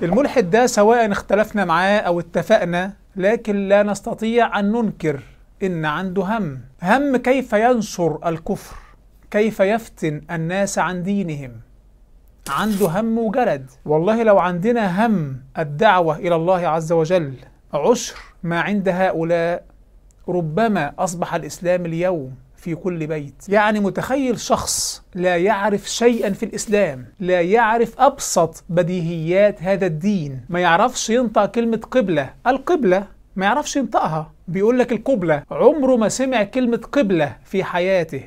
الملحد ده سواء اختلفنا معاه أو اتفقنا، لكن لا نستطيع أن ننكر إن عنده هم كيف ينشر الكفر، كيف يفتن الناس عن دينهم. عنده هم وجلد. والله لو عندنا هم الدعوة إلى الله عز وجل عشر ما عند هؤلاء، ربما أصبح الإسلام اليوم في كل بيت. يعني متخيل شخص لا يعرف شيئا في الإسلام، لا يعرف أبسط بديهيات هذا الدين، ما يعرفش ينطق كلمة قبلة، القبلة ما يعرفش ينطقها، بيقول لك القبلة، عمره ما سمع كلمة قبلة في حياته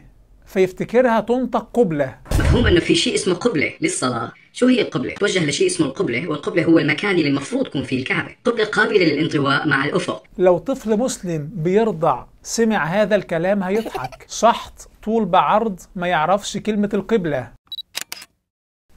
فيفتكرها تنطق قبلة. مفهوم انه في شيء اسمه قبلة للصلاة. شو هي القبلة؟ توجه لشيء اسمه القبلة، والقبلة هو المكان اللي المفروض تكون فيه الكعبة. قبلة قابلة للانطواء مع الأفق. لو طفل مسلم بيرضع سمع هذا الكلام هيضحك. شحط طول بعرض ما يعرفش كلمة القبلة،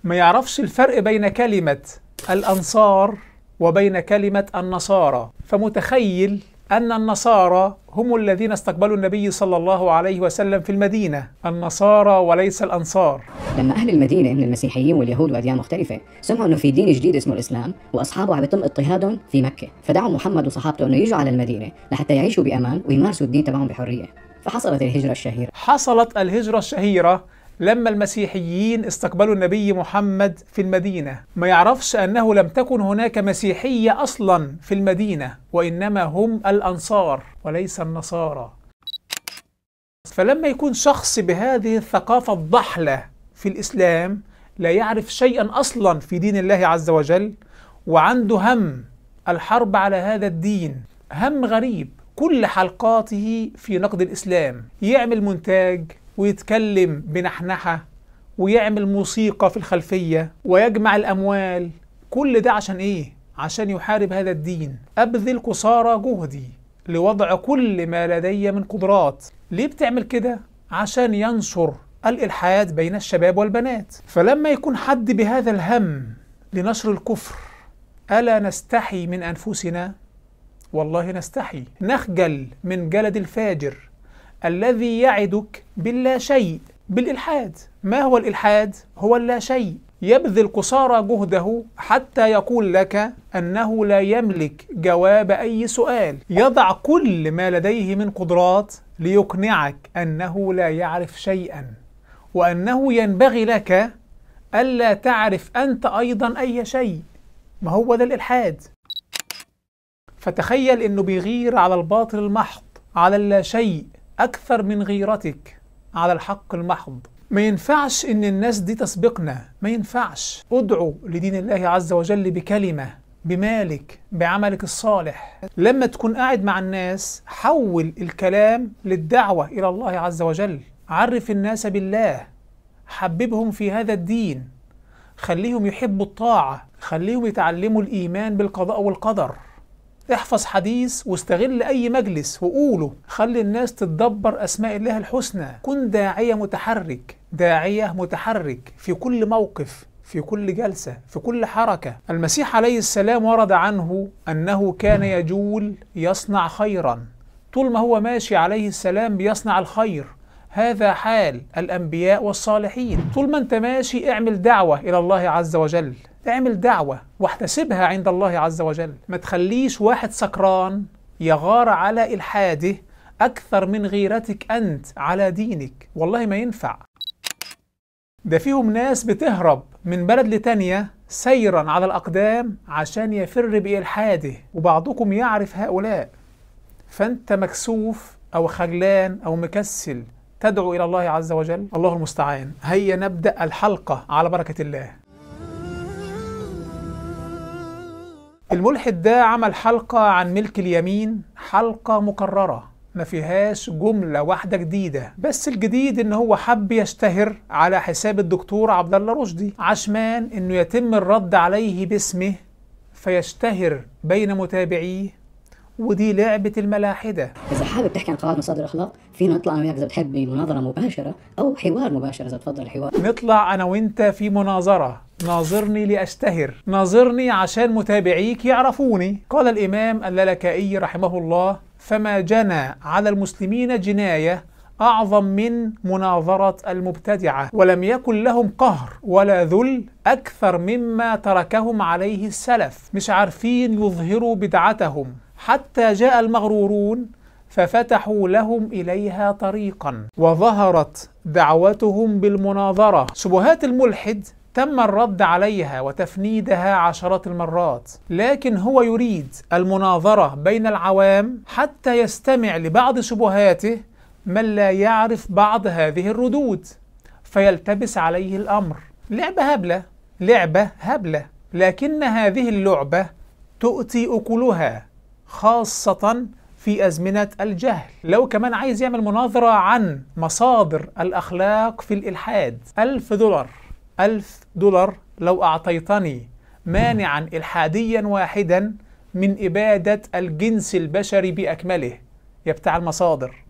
ما يعرفش الفرق بين كلمة الأنصار وبين كلمة النصارى، فمتخيل أن النصارى هم الذين استقبلوا النبي صلى الله عليه وسلم في المدينة، النصارى وليس الأنصار. لما أهل المدينة من المسيحيين واليهود وأديان مختلفة سمعوا أنه في دين جديد اسمه الإسلام وأصحابه عم يتم اضطهادهم في مكة، فدعوا محمد وصحابته أنه يجوا على المدينة لحتى يعيشوا بأمان ويمارسوا الدين تبعهم بحرية، فحصلت الهجرة الشهيرة. حصلت الهجرة الشهيرة لما المسيحيين استقبلوا النبي محمد في المدينة. ما يعرفش أنه لم تكن هناك مسيحية أصلا في المدينة، وإنما هم الأنصار وليس النصارى. فلما يكون شخص بهذه الثقافة الضحلة في الإسلام، لا يعرف شيئا أصلا في دين الله عز وجل، وعنده هم الحرب على هذا الدين، هم غريب، كل حلقاته في نقد الإسلام، يعمل مونتاج ويتكلم بنحنحة ويعمل موسيقى في الخلفية ويجمع الأموال. كل ده عشان إيه؟ عشان يحارب هذا الدين. أبذل قصارى جهدي لوضع كل ما لدي من قدرات. ليه بتعمل كده؟ عشان ينشر الإلحاد بين الشباب والبنات. فلما يكون حد بهذا الهم لنشر الكفر، ألا نستحي من أنفسنا؟ والله نستحي. نخجل من جلد الفاجر الذي يعدك باللا شيء، بالإلحاد. ما هو الإلحاد؟ هو اللا شيء. يبذل قصارى جهده حتى يقول لك أنه لا يملك جواب أي سؤال، يضع كل ما لديه من قدرات ليقنعك أنه لا يعرف شيئا، وأنه ينبغي لك ألا تعرف أنت أيضا أي شيء. ما هو ده الإلحاد. فتخيل أنه بيغير على الباطل المحض، على اللا شيء، أكثر من غيرتك على الحق المحض. ما ينفعش إن الناس دي تسبقنا، ما ينفعش. ادعو لدين الله عز وجل بكلمة، بمالك، بعملك الصالح. لما تكون قاعد مع الناس حول الكلام للدعوة إلى الله عز وجل. عرف الناس بالله، حببهم في هذا الدين، خليهم يحبوا الطاعة، خليهم يتعلموا الإيمان بالقضاء والقدر. احفظ حديث واستغل أي مجلس وقوله، خلي الناس تتدبر أسماء الله الحسنى. كن داعية متحرك، داعية متحرك في كل موقف، في كل جلسة، في كل حركة. المسيح عليه السلام ورد عنه أنه كان يجول يصنع خيرا، طول ما هو ماشي عليه السلام بيصنع الخير. هذا حال الأنبياء والصالحين. طول ما أنت ماشي اعمل دعوة إلى الله عز وجل، اعمل دعوة واحتسبها عند الله عز وجل. ما تخليش واحد سكران يغار على إلحاده أكثر من غيرتك أنت على دينك. والله ما ينفع. ده فيهم ناس بتهرب من بلد لتانية سيرا على الأقدام عشان يفر بإلحاده، وبعضكم يعرف هؤلاء. فأنت مكسوف أو خجلان أو مكسل تدعو إلى الله عز وجل. الله المستعان. هيا نبدأ الحلقة على بركة الله. الملحد ده عمل حلقة عن ملك اليمين، حلقة مكررة ما فيهاش جملة واحدة جديدة، بس الجديد ان هو حب يشتهر على حساب الدكتور عبد الله رشدي، عشمان انه يتم الرد عليه باسمه فيشتهر بين متابعيه. ودي لعبة الملاحدة. إذا حابب تحكي عن قواعد مصادر الأخلاق فينا نطلع أنا وياك إذا بتحب مناظرة مباشرة أو حوار مباشر إذا تفضل الحوار. نطلع أنا وإنت في مناظرة. ناظرني لأشتهر، ناظرني عشان متابعيك يعرفوني. قال الإمام اللالكائي رحمه الله: فما جنى على المسلمين جناية أعظم من مناظرة المبتدعة، ولم يكن لهم قهر ولا ذل أكثر مما تركهم عليه السلف. مش عارفين يظهروا بدعتهم، حتى جاء المغرورون ففتحوا لهم إليها طريقا، وظهرت دعوتهم بالمناظرة. شبهات الملحد تم الرد عليها وتفنيدها عشرات المرات، لكن هو يريد المناظرة بين العوام حتى يستمع لبعض شبهاته من لا يعرف بعض هذه الردود فيلتبس عليه الأمر. لعبة هبلة، لكن هذه اللعبة تؤتي أكلها خاصة في أزمنة الجهل. لو كمان عايز يعمل مناظرة عن مصادر الأخلاق في الإلحاد، $1000 لو أعطيتني مانعا إلحاديا واحدا من إبادة الجنس البشري بأكمله يا بتاع المصادر.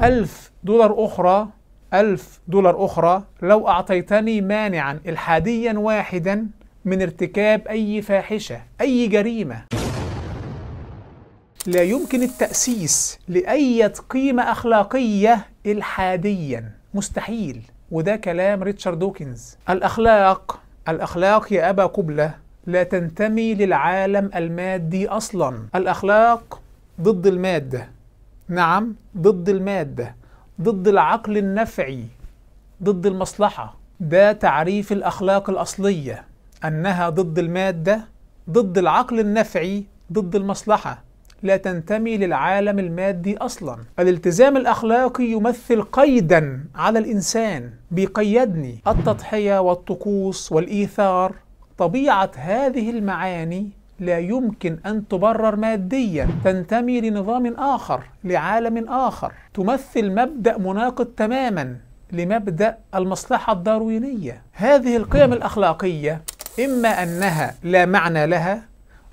$1000 أخرى لو أعطيتني مانعا إلحاديا واحدا من ارتكاب أي فاحشة، أي جريمة. لا يمكن التأسيس لأي قيمة أخلاقية إلحاديا، مستحيل. وده كلام ريتشارد دوكنز. الأخلاق يا أبا قبلة لا تنتمي للعالم المادي أصلا. الأخلاق ضد المادة، نعم ضد المادة، ضد العقل النفعي، ضد المصلحة. ده تعريف الأخلاق الأصلية، أنها ضد المادة، ضد العقل النفعي، ضد المصلحة، لا تنتمي للعالم المادي أصلا. الالتزام الأخلاقي يمثل قيدا على الإنسان، بيقيدني. التضحية والطقوس والإيثار، طبيعة هذه المعاني لا يمكن أن تبرر ماديا، تنتمي لنظام آخر، لعالم آخر، تمثل مبدأ مناقض تماما لمبدأ المصلحة الداروينية. هذه القيم الأخلاقية إما أنها لا معنى لها،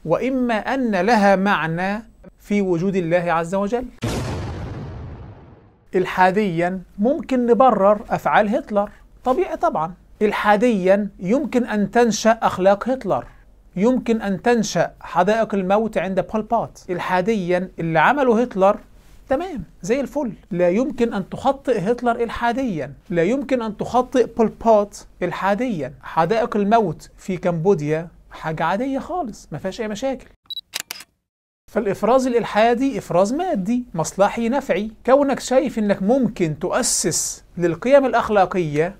وإما أن لها معنى في وجود الله عز وجل. إلحاديا ممكن نبرر أفعال هتلر، طبيعي طبعا. إلحاديا يمكن أن تنشأ أخلاق هتلر، يمكن أن تنشأ حدائق الموت عند بول بوت. إلحاديا اللي عمله هتلر تمام زي الفل، لا يمكن أن تخطئ هتلر إلحاديا، لا يمكن أن تخطئ بول بوت إلحاديا. حدائق الموت في كمبوديا حاجة عادية خالص، ما فيهاش أي مشاكل. فالإفراز الإلحادي إفراز مادي مصلحي نفعي. كونك شايف إنك ممكن تؤسس للقيم الأخلاقية،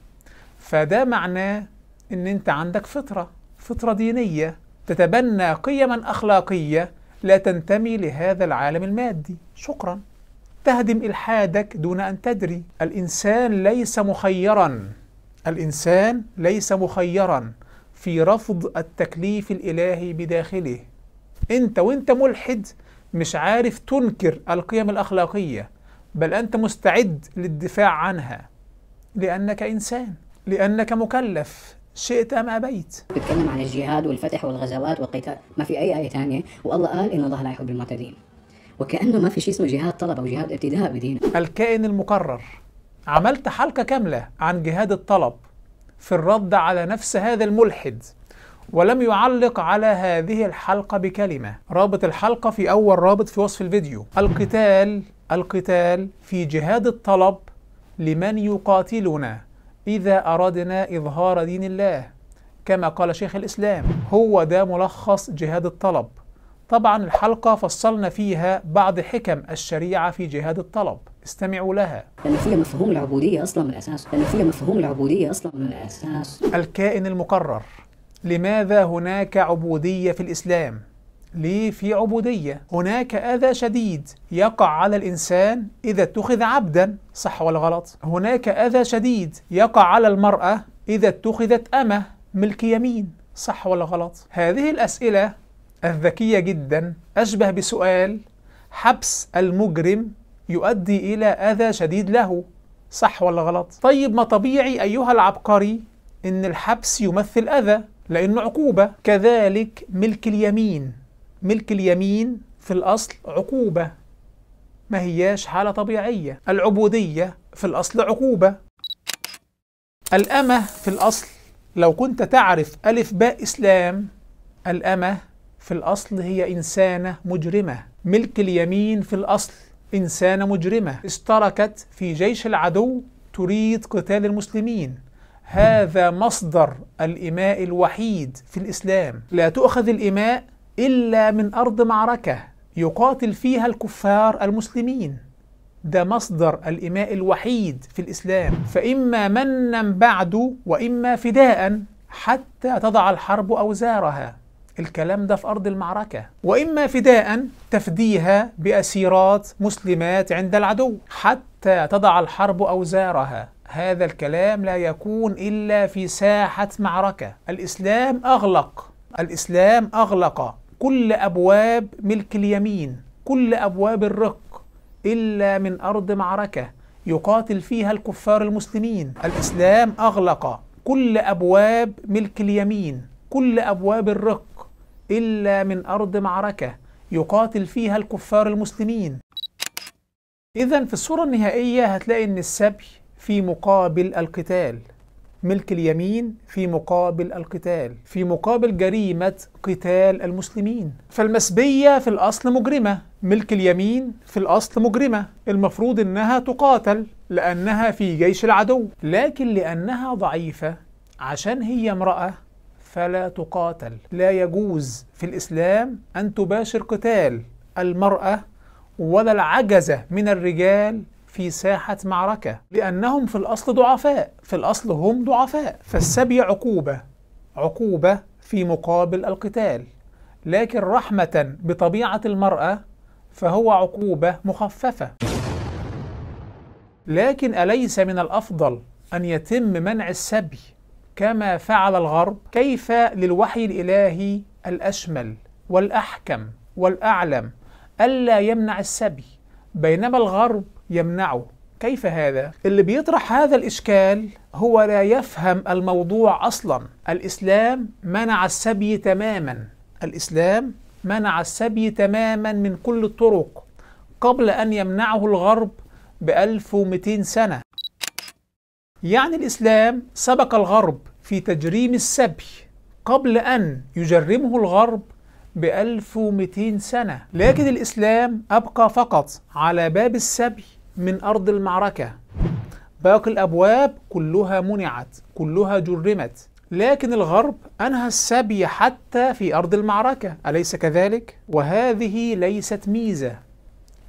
فده معناه إن أنت عندك فطرة دينية تتبنى قيما أخلاقية لا تنتمي لهذا العالم المادي. شكرا. تهدم إلحادك دون أن تدري. الإنسان ليس مخيرا في رفض التكليف الإلهي بداخله. أنت وأنت ملحد مش عارف تنكر القيم الأخلاقية، بل أنت مستعد للدفاع عنها، لأنك إنسان، لأنك مكلف، شئت أم أبيت. بتكلم عن الجهاد والفتح والغزوات والقتال، ما في أي آية ثانية، والله قال إن الله لا يحب المعتدين، وكأنه ما في شيء اسمه جهاد طلب أو جهاد ابتداء بدينه. الكائن المكرر. عملت حلقة كاملة عن جهاد الطلب في الرد على نفس هذا الملحد، ولم يعلق على هذه الحلقة بكلمة. رابط الحلقة في أول رابط في وصف الفيديو. القتال في جهاد الطلب لمن يقاتلنا إذا أردنا إظهار دين الله، كما قال شيخ الإسلام. هو ده ملخص جهاد الطلب. طبعا الحلقة فصلنا فيها بعض حكم الشريعة في جهاد الطلب، استمعوا لها. لأن فيها مفهوم العبودية أصلا من الأساس. الكائن المكرر. لماذا هناك عبودية في الإسلام؟ ليه في عبودية؟ هناك أذى شديد يقع على الإنسان إذا اتخذ عبدا، صح ولا غلط؟ هناك أذى شديد يقع على المرأة إذا اتخذت أمة ملك يمين، صح ولا غلط؟ هذه الأسئلة الذكية جدا أشبه بسؤال حبس المجرم يؤدي إلى أذى شديد له، صح ولا غلط؟ طيب ما طبيعي أيها العبقري إن الحبس يمثل أذى لأنه عقوبة. كذلك ملك اليمين في الأصل عقوبة، ما هياش حالة طبيعية. العبودية في الأصل عقوبة. الأمة في الأصل، لو كنت تعرف ألف باء إسلام، الأمة في الأصل هي إنسانة مجرمة. ملك اليمين في الأصل إنسانة مجرمة اشتركت في جيش العدو تريد قتال المسلمين. هذا مصدر الإماء الوحيد في الإسلام. لا تؤخذ الإماء إلا من أرض معركة يقاتل فيها الكفار المسلمين. ده مصدر الإماء الوحيد في الإسلام. فإما منا بعد وإما فداء حتى تضع الحرب أوزارها. الكلام ده في أرض المعركة. وإما فداء تفديها بأسيرات مسلمات عند العدو حتى تضع الحرب أوزارها. هذا الكلام لا يكون إلا في ساحة معركة. الإسلام أغلق كل أبواب ملك اليمين، كل أبواب الرق، إلا من أرض معركة يقاتل فيها الكفار المسلمين. الإسلام أغلق كل أبواب ملك اليمين، كل أبواب الرق، إلا من أرض معركة يقاتل فيها الكفار المسلمين. إذن في الصورة النهائية هتلاقي إن السبي في مقابل القتال، ملك اليمين في مقابل القتال، في مقابل جريمة قتال المسلمين. فالمسبية في الأصل مجرمة، ملك اليمين في الأصل مجرمة، المفروض إنها تقاتل لأنها في جيش العدو، لكن لأنها ضعيفة عشان هي امرأة فلا تقاتل. لا يجوز في الإسلام أن تباشر قتال المرأة ولا العجزة من الرجال في ساحة معركة، لأنهم في الأصل ضعفاء، في الأصل هم ضعفاء. فالسبي عقوبة في مقابل القتال، لكن رحمة بطبيعة المرأة فهو عقوبة مخففة. لكن أليس من الأفضل أن يتم منع السبي كما فعل الغرب؟ كيف للوحي الإلهي الأشمل والأحكم والأعلم ألا يمنع السبي بينما الغرب يمنعه؟ كيف هذا؟ اللي بيطرح هذا الإشكال هو لا يفهم الموضوع أصلا. الإسلام منع السبي تماما، الإسلام منع السبي تماما من كل الطرق قبل أن يمنعه الغرب ب1200 سنة. يعني الإسلام سبق الغرب في تجريم السبي قبل أن يجرمه الغرب ب1200 سنة، لكن الإسلام أبقى فقط على باب السبي من أرض المعركة. باقي الأبواب كلها منعت، كلها جرمت، لكن الغرب أنهى السبي حتى في أرض المعركة، أليس كذلك؟ وهذه ليست ميزة،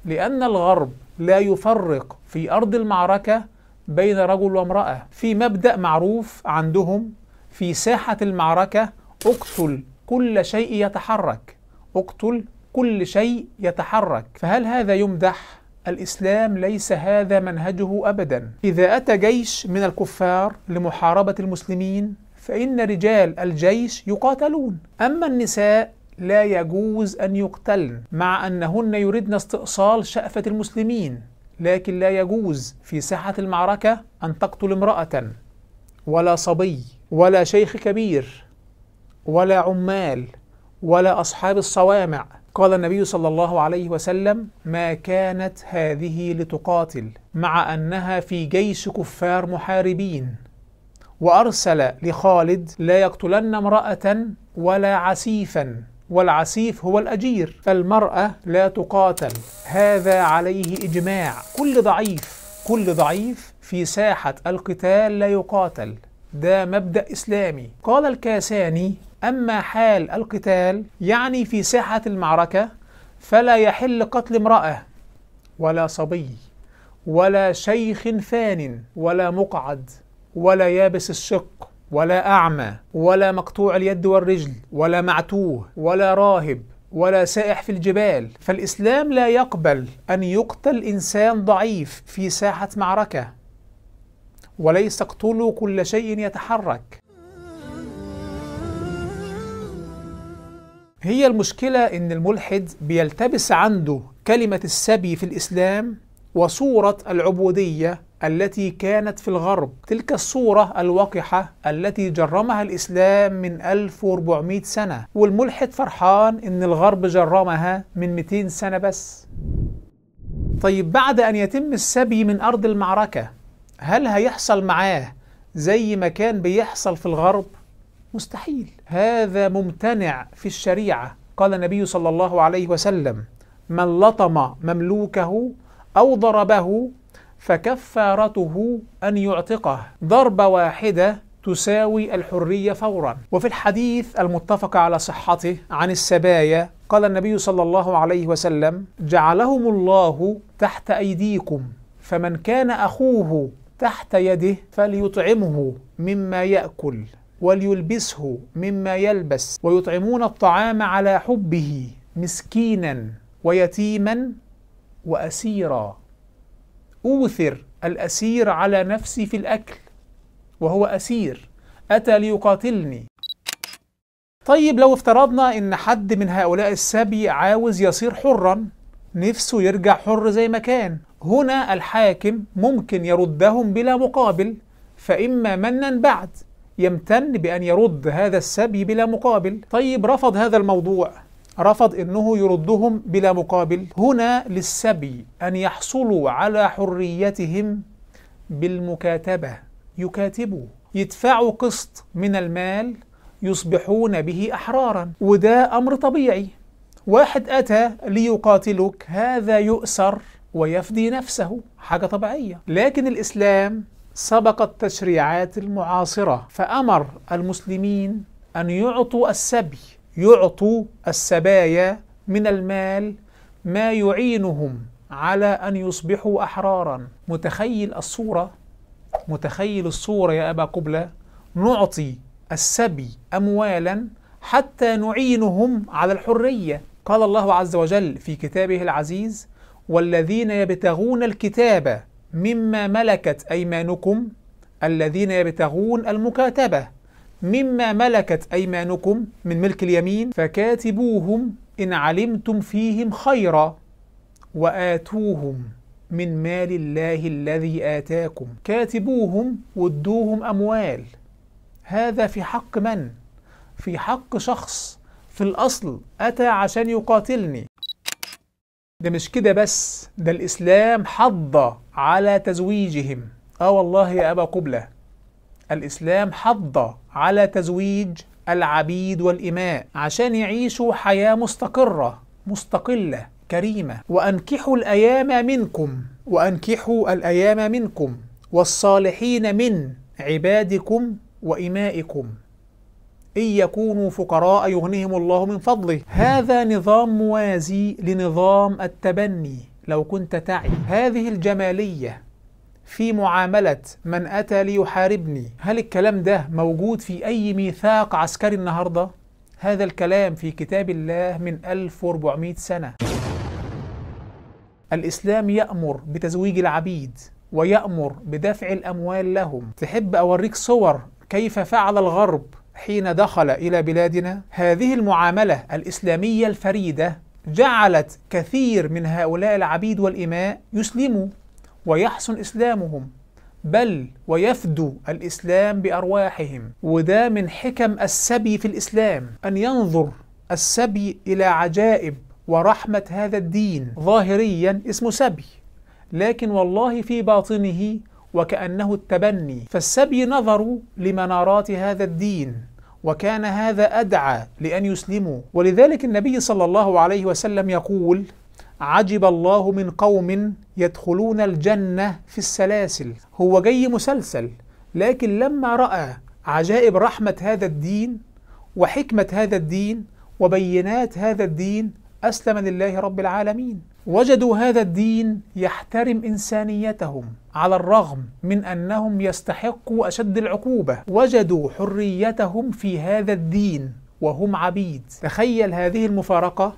لأن الغرب لا يفرق في أرض المعركة بين رجل وامرأة. في مبدأ معروف عندهم في ساحة المعركة: اقتل كل شيء يتحرك، اقتل كل شيء يتحرك. فهل هذا يمدح؟ الإسلام ليس هذا منهجه أبدا. إذا أتى جيش من الكفار لمحاربة المسلمين فإن رجال الجيش يقاتلون، أما النساء لا يجوز أن يقتلن، مع أنهن يردن استئصال شأفة المسلمين، لكن لا يجوز في ساحة المعركة أن تقتل امرأة ولا صبي ولا شيخ كبير ولا عمال ولا أصحاب الصوامع. قال النبي صلى الله عليه وسلم: ما كانت هذه لتقاتل، مع أنها في جيش كفار محاربين. وأرسل لخالد: لا يقتلن امرأة ولا عسيفا، والعسيف هو الأجير. فالمرأة لا تقاتل، هذا عليه إجماع. كل ضعيف في ساحة القتال لا يقاتل، ده مبدأ إسلامي. قال الكاساني: أما حال القتال يعني في ساحة المعركة فلا يحل قتل امرأة ولا صبي ولا شيخ فان ولا مقعد ولا يابس الشق ولا أعمى ولا مقطوع اليد والرجل ولا معتوه ولا راهب ولا سائح في الجبال. فالإسلام لا يقبل أن يقتل إنسان ضعيف في ساحة معركة، وليس اقتلوا كل شيء يتحرك. هي المشكلة إن الملحد بيلتبس عنده كلمة السبي في الإسلام وصورة العبودية التي كانت في الغرب، تلك الصورة الوقحة التي جرمها الإسلام من 1400 سنة، والملحد فرحان إن الغرب جرمها من 200 سنة بس. طيب بعد أن يتم السبي من أرض المعركة هل هيحصل معاه زي ما كان بيحصل في الغرب؟ مستحيل، هذا ممتنع في الشريعة. قال النبي صلى الله عليه وسلم: من لطم مملوكه أو ضربه فكفارته أن يعتقه ضربة واحدة تساوي الحرية فورا. وفي الحديث المتفق على صحته عن السبايا قال النبي صلى الله عليه وسلم: جعلهم الله تحت أيديكم، فمن كان أخوه تحت يده فليطعمه مما يأكل وليلبسه مما يلبس، ويطعمون الطعام على حبه مسكينا ويتيما وأسيرا. أوثر الأسير على نفسي في الأكل وهو أسير أتى ليقاتلني. طيب لو افترضنا إن حد من هؤلاء السبي عاوز يصير حرا، نفسه يرجع حر زي ما كان، هنا الحاكم ممكن يردهم بلا مقابل، فإما منا بعد يمتن بأن يرد هذا السبي بلا مقابل. طيب رفض هذا الموضوع، رفض أنه يردهم بلا مقابل، هنا للسبي أن يحصلوا على حريتهم بالمكاتبة، يكاتبوا، يدفعوا قسط من المال يصبحون به أحرارا. وده أمر طبيعي، واحد أتى ليقاتلك هذا يؤسر ويفدي نفسه، حاجة طبيعية. لكن الإسلام سبق التشريعات المعاصرة فأمر المسلمين أن يعطوا السبي، يعطوا السبايا من المال ما يعينهم على أن يصبحوا أحرارا. متخيل الصورة؟ متخيل الصورة يا أبا قبلة؟ نعطي السبي أموالا حتى نعينهم على الحرية. قال الله عز وجل في كتابه العزيز: والذين يبتغون الكتاب مما ملكت أيمانكم، الذين يبتغون المكاتبة مما ملكت أيمانكم من ملك اليمين فكاتبوهم إن علمتم فيهم خيرا وآتوهم من مال الله الذي آتاكم. كاتبوهم وادوهم أموال. هذا في حق من؟ في حق شخص في الأصل أتى عشان يقاتلني. ده مش كده بس، ده الإسلام حض على تزويجهم. والله يا أبا قبلة، الإسلام حض على تزويج العبيد والإماء عشان يعيشوا حياة مستقرة مستقلة كريمة. وأنكحوا الأيام منكم، وأنكحوا الأيام منكم والصالحين من عبادكم وإمائكم إن يكونوا فقراء يغنيهم الله من فضله. هذا نظام موازي لنظام التبني. لو كنت تعي هذه الجمالية في معاملة من أتى ليحاربني، هل الكلام ده موجود في أي ميثاق عسكري النهاردة؟ هذا الكلام في كتاب الله من 1400 سنة. الإسلام يأمر بتزويج العبيد ويأمر بدفع الأموال لهم. تحب أوريك صور كيف فعل الغرب حين دخل إلى بلادنا؟ هذه المعاملة الإسلامية الفريدة جعلت كثير من هؤلاء العبيد والإماء يسلموا ويحسن إسلامهم، بل ويفدوا الإسلام بأرواحهم. وده من حكم السبي في الإسلام، أن ينظر السبي إلى عجائب ورحمة هذا الدين. ظاهريا اسمه سبي، لكن والله في باطنه وكأنه التبني. فالسبي نظروا لمنارات هذا الدين، وكان هذا أدعى لأن يسلموا. ولذلك النبي صلى الله عليه وسلم يقول: عجب الله من قوم يدخلون الجنة في السلاسل. هو جاي مسلسل، لكن لما رأى عجائب رحمة هذا الدين وحكمة هذا الدين وبينات هذا الدين أسلم لله رب العالمين. وجدوا هذا الدين يحترم إنسانيتهم على الرغم من أنهم يستحقوا أشد العقوبة. وجدوا حريتهم في هذا الدين وهم عبيد. تخيل هذه المفارقة،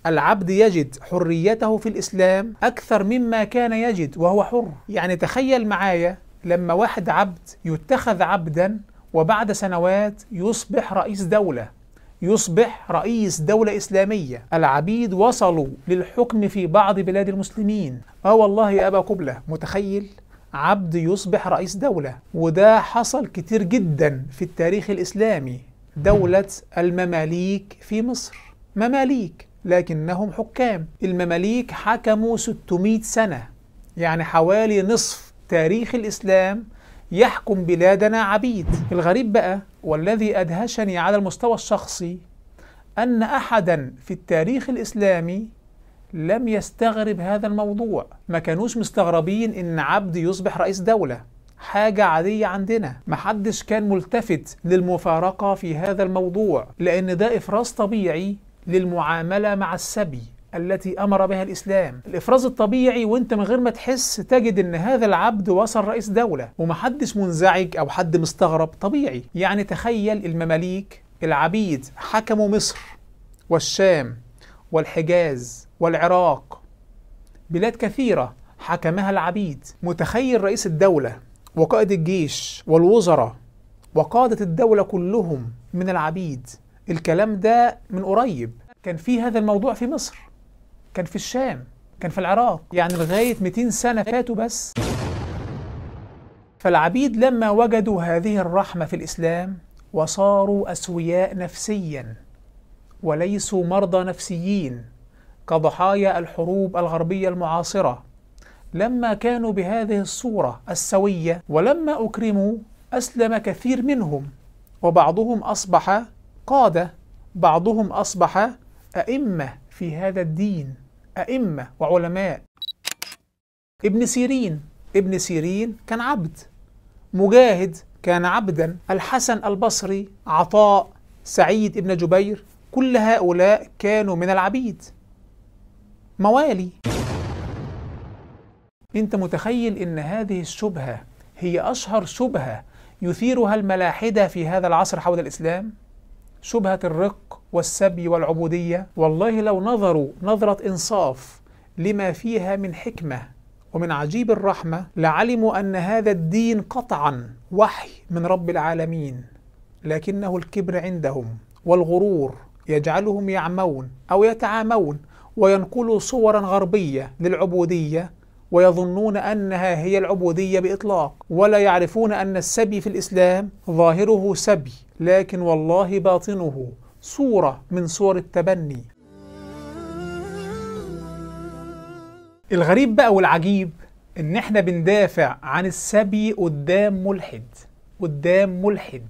العبد يجد حريته في الإسلام أكثر مما كان يجد وهو حر. يعني تخيل معايا لما واحد عبد يتخذ عبدا وبعد سنوات يصبح رئيس دولة، يصبح رئيس دولة إسلامية. العبيد وصلوا للحكم في بعض بلاد المسلمين. والله يا أبا قبلة، متخيل عبد يصبح رئيس دولة؟ وده حصل كتير جدا في التاريخ الإسلامي. دولة المماليك في مصر، مماليك لكنهم حكام. المماليك حكموا 600 سنة، يعني حوالي نصف تاريخ الإسلام يحكم بلادنا عبيد. الغريب بقى والذي أدهشني على المستوى الشخصي أن أحدا في التاريخ الإسلامي لم يستغرب هذا الموضوع، ما كانوش مستغربين إن عبد يصبح رئيس دولة، حاجة عادية عندنا. محدش كان ملتفت للمفارقة في هذا الموضوع، لأن ده إفراز طبيعي للمعاملة مع السبي التي أمر بها الإسلام. الإفراز الطبيعي وانت من غير ما تحس تجد ان هذا العبد وصل رئيس دولة ومحدش منزعج أو حد مستغرب، طبيعي. يعني تخيل المماليك العبيد حكموا مصر والشام والحجاز والعراق، بلاد كثيرة حكمها العبيد. متخيل رئيس الدولة وقائد الجيش والوزراء وقادة الدولة كلهم من العبيد. الكلام ده من قريب، كان في هذا الموضوع في مصر، كان في الشام، كان في العراق، يعني لغاية 200 سنة فاتوا بس. فالعبيد لما وجدوا هذه الرحمة في الإسلام وصاروا أسوياء نفسيا وليسوا مرضى نفسيين كضحايا الحروب الغربية المعاصرة، لما كانوا بهذه الصورة السوية ولما أكرموا أسلم كثير منهم، وبعضهم أصبح قادة، بعضهم أصبح أئمة في هذا الدين، أئمة وعلماء. ابن سيرين كان عبد، مجاهد كان عبدا، الحسن البصري، عطاء، سعيد ابن جبير، كل هؤلاء كانوا من العبيد، موالي. انت متخيل ان هذه الشبهة هي اشهر شبهة يثيرها الملاحدة في هذا العصر حول الإسلام؟ شبهة الرق والسبي والعبودية. والله لو نظروا نظرة إنصاف لما فيها من حكمة ومن عجيب الرحمة لعلموا أن هذا الدين قطعا وحي من رب العالمين، لكنه الكبر عندهم والغرور يجعلهم يعمون أو يتعامون وينقلوا صورا غربية للعبودية ويظنون أنها هي العبودية بإطلاق، ولا يعرفون أن السبي في الإسلام ظاهره سبي، لكن والله باطنه صورة من صور التبني. الغريب بقى والعجيب إن إحنا بندافع عن السبي قدام ملحد.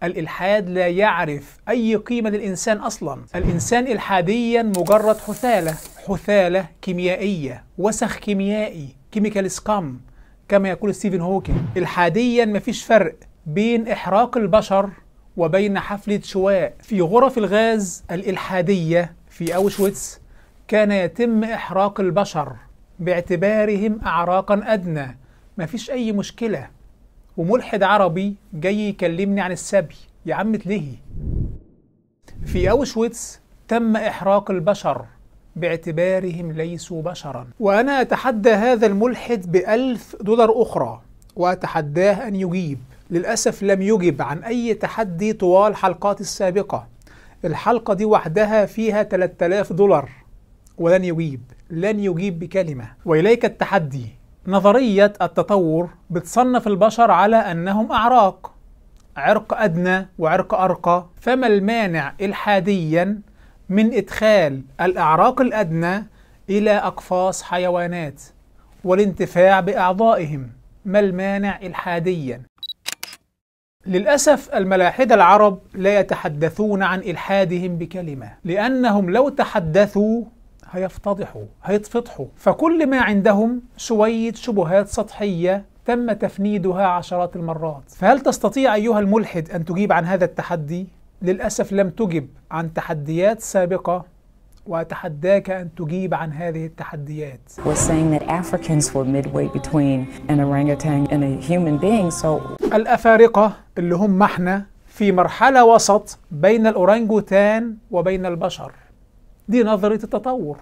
الإلحاد لا يعرف أي قيمة للإنسان أصلا. الإنسان إلحاديا مجرد حثالة كيميائية، وسخ كيميائي، كيميكال سكام كما يقول ستيفن هوكينج. إلحاديا مفيش فرق بين إحراق البشر وبين حفلة شواء. في غرف الغاز الإلحادية في أوشويتس كان يتم إحراق البشر باعتبارهم أعراقا أدنى، مفيش أي مشكلة. وملحد عربي جاي يكلمني عن السبي، يا عم اتلهي. في أوشويتس تم إحراق البشر باعتبارهم ليسوا بشرا. وأنا أتحدى هذا الملحد ب$1000 أخرى، وأتحداه أن يجيب. للأسف لم يجب عن أي تحدي طوال حلقات السابقة. الحلقة دي وحدها فيها $3000 ولن يجيب بكلمة. وإليك التحدي. نظرية التطور بتصنف البشر على أنهم أعراق، عرق أدنى وعرق أرقى، فما المانع إلحاديا من إدخال الأعراق الأدنى إلى أقفاص حيوانات والانتفاع بأعضائهم؟ ما المانع إلحاديا؟ للأسف الملاحدة العرب لا يتحدثون عن إلحادهم بكلمة، لأنهم لو تحدثوا هيتفضحوا. فكل ما عندهم شوية شبهات سطحية تم تفنيدها عشرات المرات. فهل تستطيع أيها الملحد أن تجيب عن هذا التحدي؟ للأسف لم تجب عن تحديات سابقة، وأتحداك أن تجيب عن هذه التحديات. Was saying that Africans were midway between an orangutan and a human being, so الأفارقة اللي هم احنا في مرحلة وسط بين الأورانجوتان وبين البشر. دي نظرة التطور،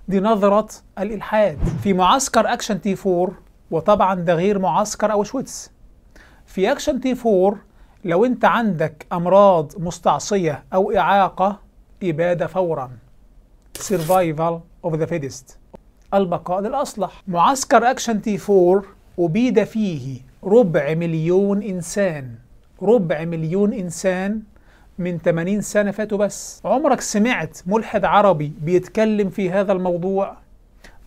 دي نظرة الإلحاد. في معسكر أكشن تي 4، وطبعا ده غير معسكر أوشويتس. في أكشن تي 4 لو أنت عندك أمراض مستعصية أو إعاقة، إبادة فورا، survival of the fittest، البقاء للأصلح. معسكر أكشن تي 4 أبيد فيه 250,000 إنسان، 250,000 إنسان من 80 سنة فاتوا بس. عمرك سمعت ملحد عربي بيتكلم في هذا الموضوع؟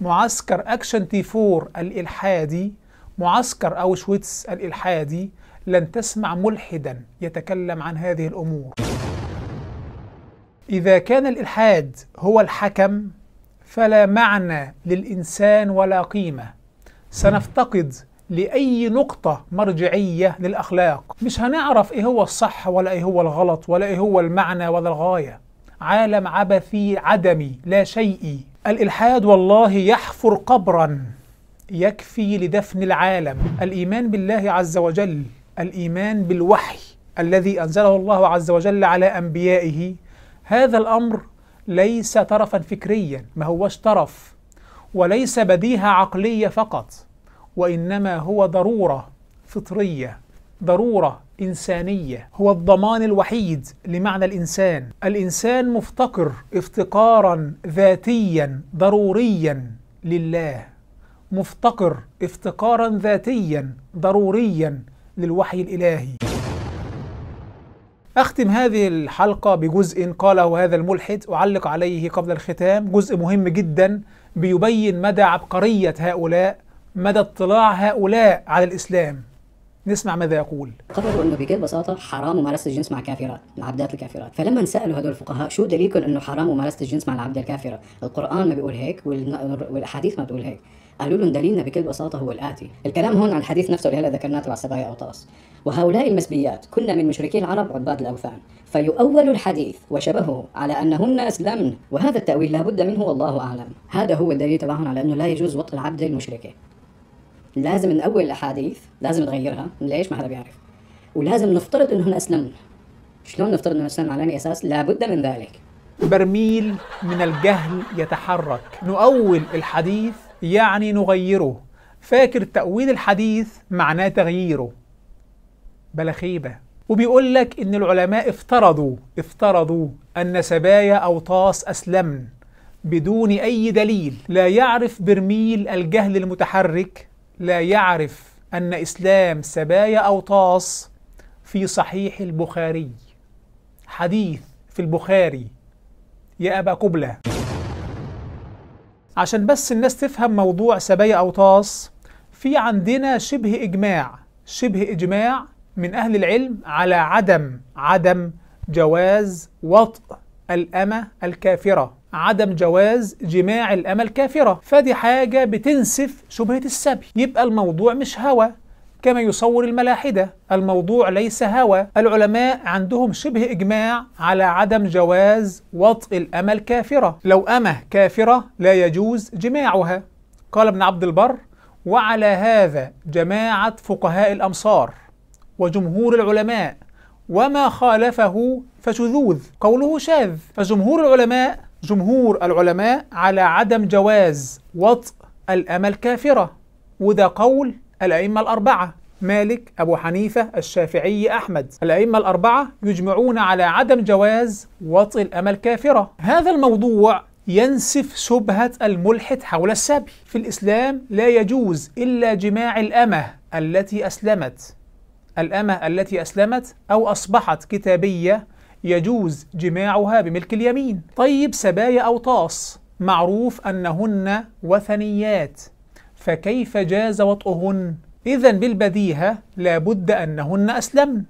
معسكر أكشن تي 4 الإلحادي، معسكر أوشويتس الإلحادي، لن تسمع ملحدا يتكلم عن هذه الأمور. إذا كان الإلحاد هو الحكم، فلا معنى للإنسان ولا قيمة. سنفتقد لأي نقطة مرجعية للأخلاق، مش هنعرف إيه هو الصح ولا إيه هو الغلط ولا إيه هو المعنى ولا الغاية. عالم عبثي عدمي لا شيء. الإلحاد والله يحفر قبرا يكفي لدفن العالم. الإيمان بالله عز وجل، الإيمان بالوحي الذي أنزله الله عز وجل على أنبيائه، هذا الأمر ليس طرفا فكريا، ما هوش طرف، وليس بديهة عقلية فقط، وإنما هو ضرورة فطرية، ضرورة إنسانية، هو الضمان الوحيد لمعنى الإنسان. الإنسان مفتقر افتقارا ذاتيا ضروريا لله، مفتقر افتقارا ذاتيا ضروريا للوحي الإلهي. أختم هذه الحلقة بجزء قاله هذا الملحد أعلق عليه قبل الختام، جزء مهم جدا بيبين مدى عبقرية هؤلاء، مدى اطلاع هؤلاء على الإسلام. نسمع ماذا يقول. قرروا انه بكل بساطه حرام ممارسه الجنس مع كافرات، العبدات الكافرات. فلما سالوا هدول الفقهاء شو دليلكم انه حرام ممارسه الجنس مع العبده الكافره؟ القران ما بيقول هيك والاحاديث ما بتقول هيك. قالوا لهم دليلنا بكل بساطه هو الاتي. الكلام هون عن الحديث نفسه اللي هلا ذكرناه تبع سبايا اوطاس. وهؤلاء المسبيات كنا من مشركي العرب عباد الاوثان، فيؤول الحديث وشبهه على انهن اسلمن، وهذا التاويل لا بد منه والله اعلم. هذا هو الدليل تبعهم على انه لا يجوز وطء العبده المشركه. لازم نأول الأحاديث، لازم نغيرها، ليش؟ ما حدا بيعرف. ولازم نفترض إنهن أسلمن. شلون نفترض إنهن أسلمن؟ على أي أساس؟ لابد من ذلك. برميل من الجهل يتحرك. نؤول الحديث يعني نغيره. فاكر تأويل الحديث معناه تغييره. بلا خيبة. وبيقول لك إن العلماء افترضوا أن سبايا أوطاس أسلمن بدون أي دليل. لا يعرف برميل الجهل المتحرك، لا يعرف أن إسلام سبايا أوطاس في صحيح البخاري، حديث في البخاري يا أبا قبلة. عشان بس الناس تفهم موضوع سبايا أوطاس، في عندنا شبه إجماع من أهل العلم على عدم جواز وطء الأمة الكافرة، عدم جواز جماع الأمة الكافرة. فدي حاجة بتنسف شبهة السبي. يبقى الموضوع مش هوى كما يصور الملاحدة، الموضوع ليس هوى. العلماء عندهم شبه إجماع على عدم جواز وطء الأمة الكافرة. لو أمة كافرة لا يجوز جماعها، قال ابن عبد البر: وعلى هذا جماعة فقهاء الأمصار وجمهور العلماء، وما خالفه فشذوذ، قوله شاذ. جمهور العلماء على عدم جواز وطء الأمة الكافرة، وده قول الأئمة الأربعة: مالك، أبو حنيفة، الشافعي، أحمد. الأئمة الأربعة يجمعون على عدم جواز وطء الأمة الكافرة. هذا الموضوع ينسف شبهة الملحد حول السبي. في الإسلام لا يجوز إلا جماع الأمة التي أسلمت أو أصبحت كتابية، يجوز جماعها بملك اليمين. طيب سبايا أوطاس معروف أنهن وثنيات، فكيف جاز وطئهن؟ إذن بالبديهة لابد أنهن أسلمن.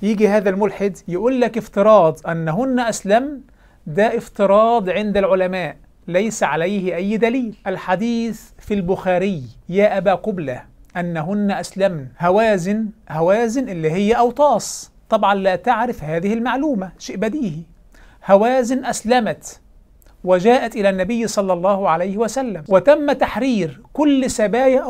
يجي هذا الملحد يقول لك افتراض أنهن أسلمن، ده افتراض عند العلماء ليس عليه أي دليل. الحديث في البخاري يا أبا قبلة أنهن أسلمن. هوازن اللي هي أوطاس طبعا لا تعرف هذه المعلومة، شيء بديهي. هوازن أسلمت وجاءت إلى النبي صلى الله عليه وسلم، وتم تحرير كل سبايا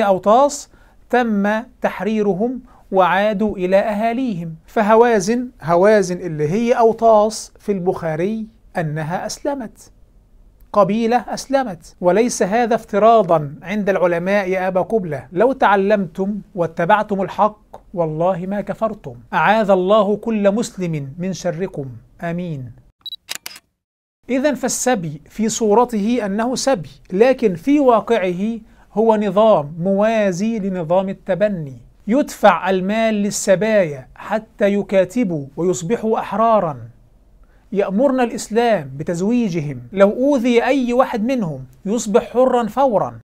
أوطاس تم تحريرهم وعادوا إلى أهاليهم. فهوازن اللي هي أوطاس في البخاري أنها أسلمت، قبيلة أسلمت، وليس هذا افتراضا عند العلماء يا أبا قبلة. لو تعلمتم واتبعتم الحق والله ما كفرتم. أعاذ الله كل مسلم من شركم، آمين. إذن فالسبي في صورته أنه سبي، لكن في واقعه هو نظام موازي لنظام التبني. يدفع المال للسبايا حتى يكاتبوا ويصبحوا أحرارا. يأمرنا الإسلام بتزويجهم، لو أوذي أي واحد منهم يصبح حرا فورا.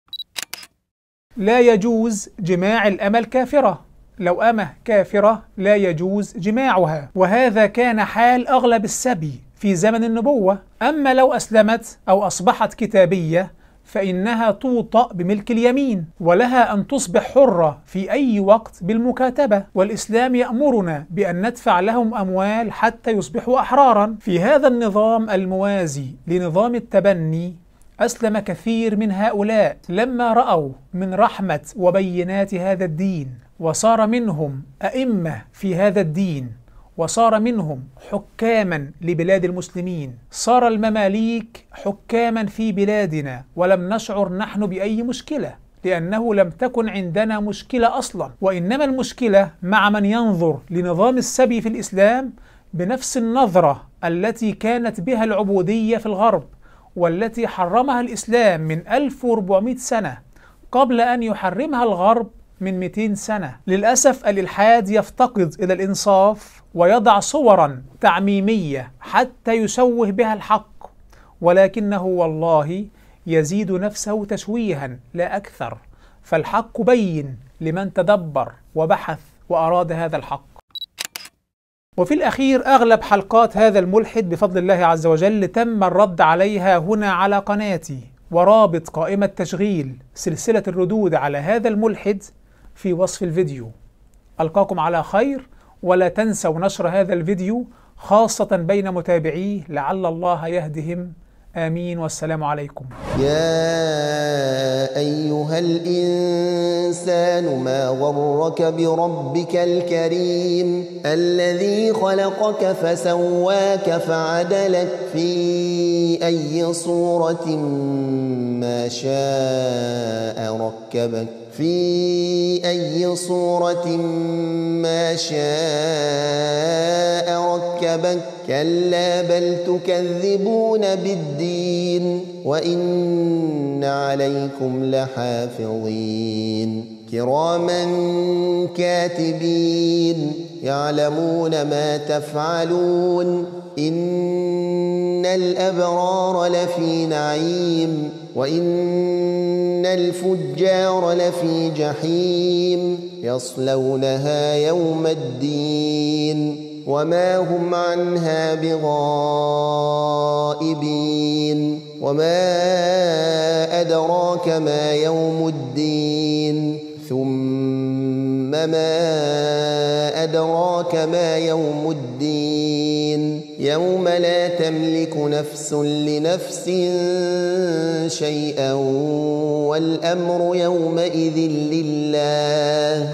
لا يجوز جماع الأمة الكافرة، لو أمة كافرة لا يجوز جماعها. وهذا كان حال أغلب السبي في زمن النبوة. أما لو أسلمت أو أصبحت كتابية فإنها توطأ بملك اليمين، ولها أن تصبح حرة في أي وقت بالمكاتبة، والإسلام يأمرنا بأن ندفع لهم أموال حتى يصبحوا أحرارا. في هذا النظام الموازي لنظام التبني أسلم كثير من هؤلاء لما رأوا من رحمة وبينات هذا الدين، وصار منهم أئمة في هذا الدين، وصار منهم حكاما لبلاد المسلمين. صار المماليك حكاما في بلادنا ولم نشعر نحن بأي مشكلة، لأنه لم تكن عندنا مشكلة أصلا، وإنما المشكلة مع من ينظر لنظام السبي في الإسلام بنفس النظرة التي كانت بها العبودية في الغرب، والتي حرمها الإسلام من 1400 سنة قبل أن يحرمها الغرب من 200 سنة. للأسف الإلحاد يفتقد إلى الإنصاف ويضع صورا تعميمية حتى يشوه بها الحق، ولكنه والله يزيد نفسه تشويها لا أكثر، فالحق بين لمن تدبر وبحث وأراد هذا الحق. وفي الأخير أغلب حلقات هذا الملحد بفضل الله عز وجل تم الرد عليها هنا على قناتي، ورابط قائمة تشغيل سلسلة الردود على هذا الملحد في وصف الفيديو. ألقاكم على خير، ولا تنسوا نشر هذا الفيديو خاصة بين متابعيه لعل الله يهدهم. آمين، والسلام عليكم. يا أيها الإنسان ما غرك بربك الكريم الذي خلقك فسواك فعدلك في أي صورة ما شاء ركبك كلا بل تكذبون بالدين وإن عليكم لحافظين كراما كاتبين يعلمون ما تفعلون إن الأبرار لفي نعيم وإن الفجار لفي جحيم يصلونها يوم الدين وما هم عنها بغائبين وما أدراك ما يوم الدين ثم ما أدراك ما يوم الدين يوم لا تملك نفس لنفس شيئا والأمر يومئذ لله.